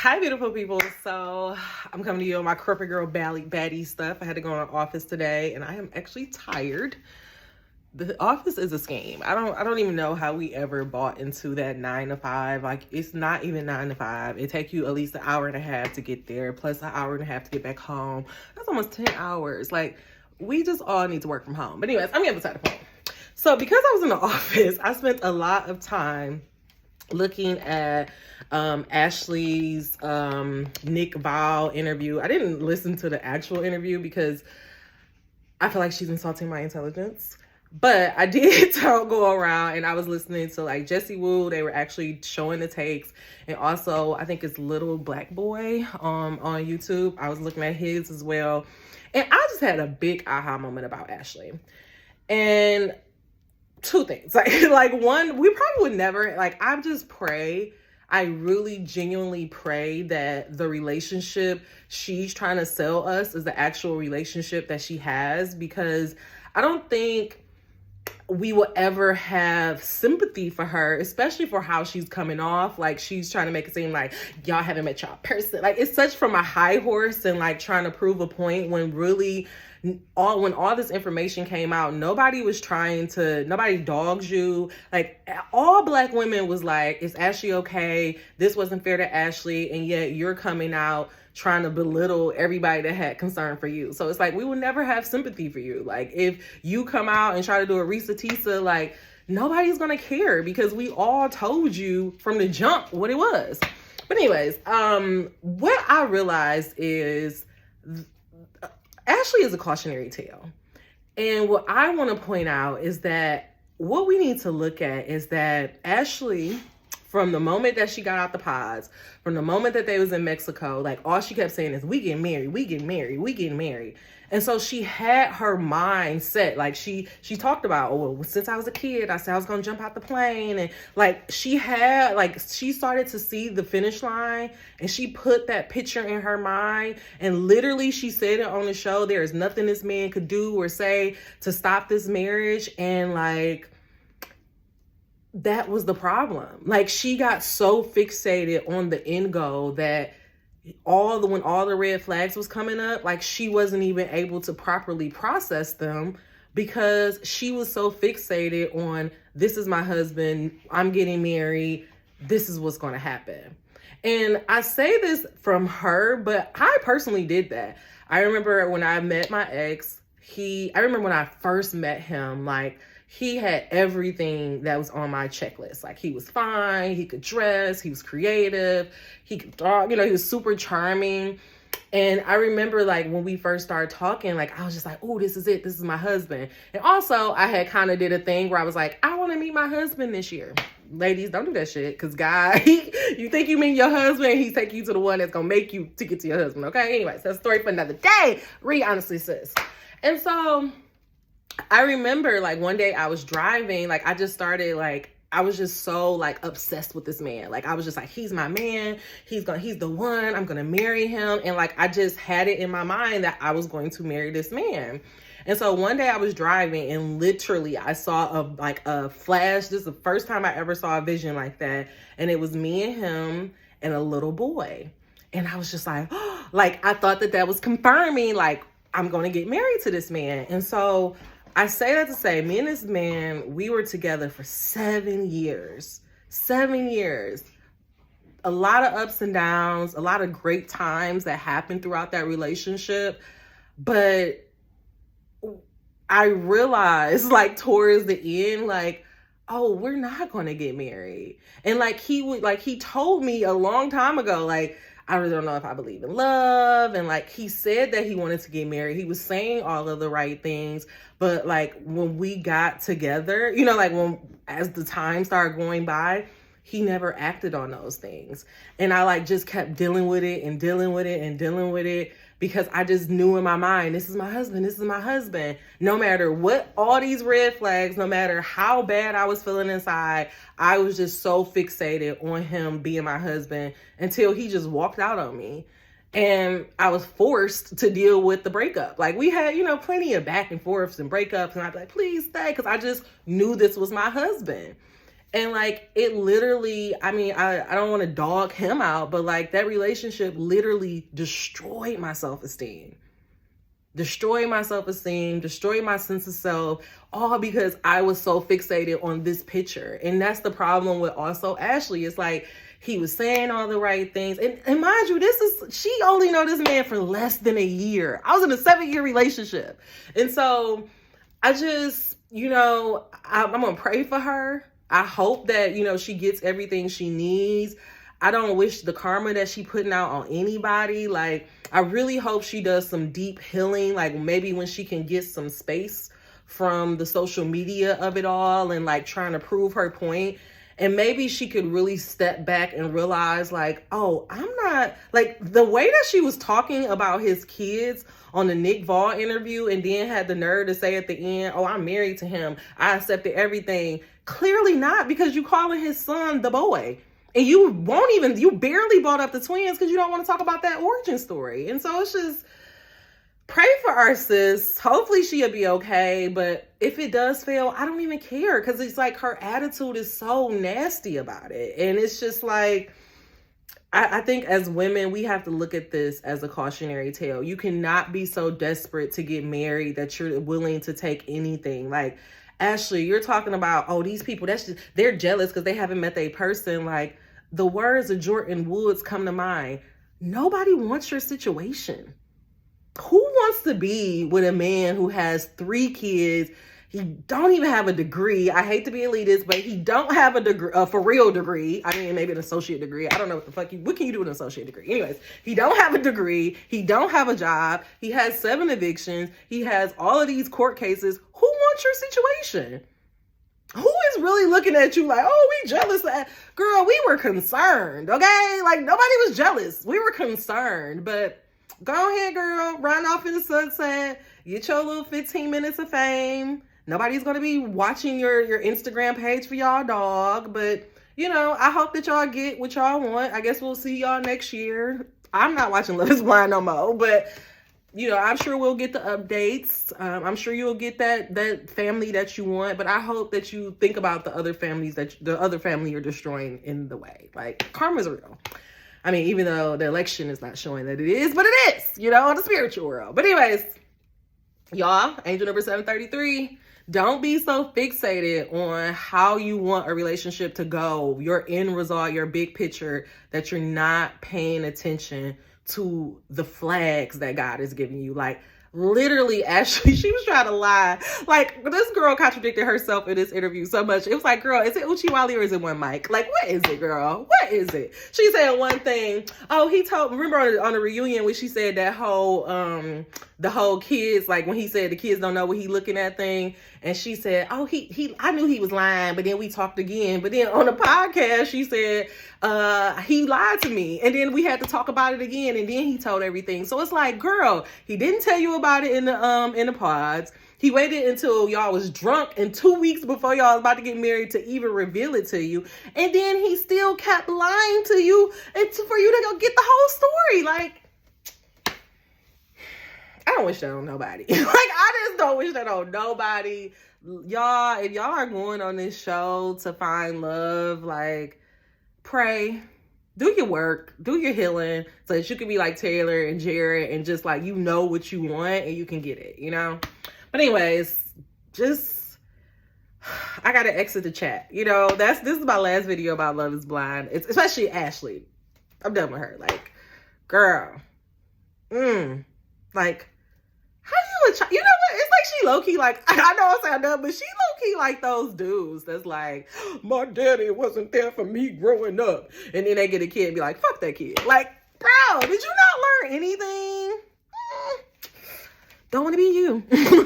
Hi, beautiful people. So I'm coming to you on my corporate girl baddie stuff. I had to go in the office today, and I am actually tired. The office is a scam. I don't even know how we ever bought into that 9 to 5. Like, it's not even 9 to 5. It takes you at least an hour and a half to get there, plus an hour and a half to get back home. That's almost 10 hours. Like, we just all need to work from home. But anyways, I'm getting beside the point. So because I was in the office, I spent a lot of time looking at Ashely's Nick Val interview. I didn't listen to the actual interview because I feel like she's insulting my intelligence. But I did go around and I was listening to like Jesse Wu. They were actually showing the takes. And also, I think it's Little Black Boy on YouTube. I was looking at his as well. And I just had a big aha moment about Ashely. And two things. Like one, we probably would never, like, I really genuinely pray that the relationship she's trying to sell us is the actual relationship that she has, because I don't think we will ever have sympathy for her, especially for how she's coming off. Like, she's trying to make it seem like y'all haven't met y'all person. Like, it's such from a high horse and like trying to prove a point when really when all this information came out, nobody dogs you. Like, all Black women was like, is Ashely okay? This wasn't fair to Ashely. And yet you're coming out trying to belittle everybody that had concern for you. So it's like, we will never have sympathy for you. Like, if you come out and try to do a Risa Tisa, like, nobody's gonna care because we all told you from the jump what it was. But anyways, what I realized is Ashely is a cautionary tale. And what I want to point out is that what we need to look at is that Ashely, from the moment that she got out the pods, from the moment that they was in Mexico, like, all she kept saying is, we getting married, we getting married, we getting married. And so she had her mind set. Like, she talked about, oh, well, since I was a kid, I said I was going to jump out the plane. And like, she started to see the finish line, and she put that picture in her mind. And literally she said it on the show, there is nothing this man could do or say to stop this marriage. And like, that was the problem. Like, she got so fixated on the end goal that when all the red flags was coming up, like, she wasn't even able to properly process them because she was so fixated on, this is my husband, I'm getting married, this is what's going to happen. And I say this from her, but I personally did that. I remember when I met my ex, I remember when I first met him, like, he had everything that was on my checklist. Like, he was fine, he could dress, he was creative, he could talk, he was super charming. And I remember, like, when we first started talking, like, I was just like, oh, this is it, this is my husband. And also, I had kind of did a thing where I was like, I want to meet my husband this year. Ladies, don't do that shit, because guy, you think you meet your husband, he's taking you to the one that's going to make you to get to your husband, okay? Anyways, that's a story for another day. Honestly, sis. And so I remember, like, one day I was driving, like, I just started, like, I was just so, like, obsessed with this man. Like, I was just like, he's my man. He's the one. I'm going to marry him. And, like, I just had it in my mind that I was going to marry this man. And so one day I was driving, and literally I saw a flash. This is the first time I ever saw a vision like that. And it was me and him and a little boy. And I was just like, oh, like, I thought that was confirming, like, I'm going to get married to this man. And so I say that to say, me and this man, we were together for 7 years. 7 years. A lot of ups and downs, a lot of great times that happened throughout that relationship. But I realized, like, towards the end, like, oh, we're not going to get married. And like, he told me a long time ago, like, I really don't know if I believe in love. And like, he said that he wanted to get married. He was saying all of the right things. But like, when we got together, like, as the time started going by, he never acted on those things. And I like just kept dealing with it and dealing with it and dealing with it, because I just knew in my mind, this is my husband, this is my husband. No matter what, all these red flags, no matter how bad I was feeling inside, I was just so fixated on him being my husband until he just walked out on me. And I was forced to deal with the breakup. Like, we had, plenty of back and forths and breakups, and I'd be like, please stay, because I just knew this was my husband. And like, it literally, I mean, I don't want to dog him out, but like that relationship literally destroyed my self-esteem. Destroyed my self-esteem, destroyed my sense of self, all because I was so fixated on this picture. And that's the problem with also Ashely. It's like, he was saying all the right things. And mind you, she only know this man for less than a year. I was in a 7-year relationship. And so I just, I'm going to pray for her. I hope that, she gets everything she needs. I don't wish the karma that she putting out on anybody. Like, I really hope she does some deep healing. Like, maybe when she can get some space from the social media of it all and like trying to prove her point. And maybe she could really step back and realize like, oh, I'm not, like, the way that she was talking about his kids on the Nick Vaughn interview and then had the nerve to say at the end, oh, I'm married to him, I accepted everything. Clearly not, because you calling his son the boy. And you barely brought up the twins because you don't want to talk about that origin story. And so it's just, pray for our sis. Hopefully she'll be okay. But if it does fail, I don't even care, because it's like her attitude is so nasty about it. And it's just like, I think as women, we have to look at this as a cautionary tale. You cannot be so desperate to get married that you're willing to take anything. Like, Ashely, you're talking about, oh, these people, they're jealous because they haven't met their person. Like, the words of Jordan Woods come to mind. Nobody wants your situation. Who wants to be with a man who has 3 kids? He don't even have a degree. I hate to be elitist, but he don't have a degree, a for real degree. I mean, maybe an associate degree. I don't know what the fuck what can you do with an associate degree? Anyways, he don't have a degree. He don't have a job. He has 7 evictions. He has all of these court cases. Who wants your situation? Who is really looking at you like, oh, we jealous? Girl, we were concerned, okay? Like, nobody was jealous. We were concerned, but go ahead, girl. Run off in the sunset. Get your little 15 minutes of fame. Nobody's going to be watching your Instagram page for y'all dog. But, I hope that y'all get what y'all want. I guess we'll see y'all next year. I'm not watching Love is Blind no more. But, I'm sure we'll get the updates. I'm sure you'll get that family that you want. But I hope that you think about the other families the other family you're destroying in the way. Like, karma's real. I mean, even though the election is not showing that it is, but it is, in the spiritual world. But anyways, y'all, angel number 733, don't be so fixated on how you want a relationship to go, your end result, your big picture, that you're not paying attention to the flags that God is giving you. Like, literally, Ashely, she was trying to lie. Like, this girl contradicted herself in this interview so much. It was like, girl, is it Uchiwali or is it one mic? Like, what is it, girl? What is it? She said one thing. Oh, remember on the reunion when she said that the whole kids, like when he said the kids don't know what he looking at thing. And she said, oh, I knew he was lying, but then we talked again. But then on the podcast, she said, he lied to me. And then we had to talk about it again. And then he told everything. So it's like, girl, he didn't tell you about it in the pods. He waited until y'all was drunk and 2 weeks before y'all was about to get married to even reveal it to you. And then he still kept lying to you for you to go get the whole story. Like, I don't wish that on nobody. Like, I just don't wish that on nobody. Y'all, if y'all are going on this show to find love, like, pray, do your work, do your healing, so that you can be like Taylor and Jared and just like, what you want and you can get it, But anyways, I gotta exit the chat. This is my last video about Love is Blind. It's especially Ashely. I'm done with her. Like, girl, like, how you what? It's like she low-key, like, I know I sound dumb, but she low-key like those dudes that's like, my daddy wasn't there for me growing up. And then they get a kid and be like, fuck that kid. Like, bro, did you not learn anything? Don't want to be you.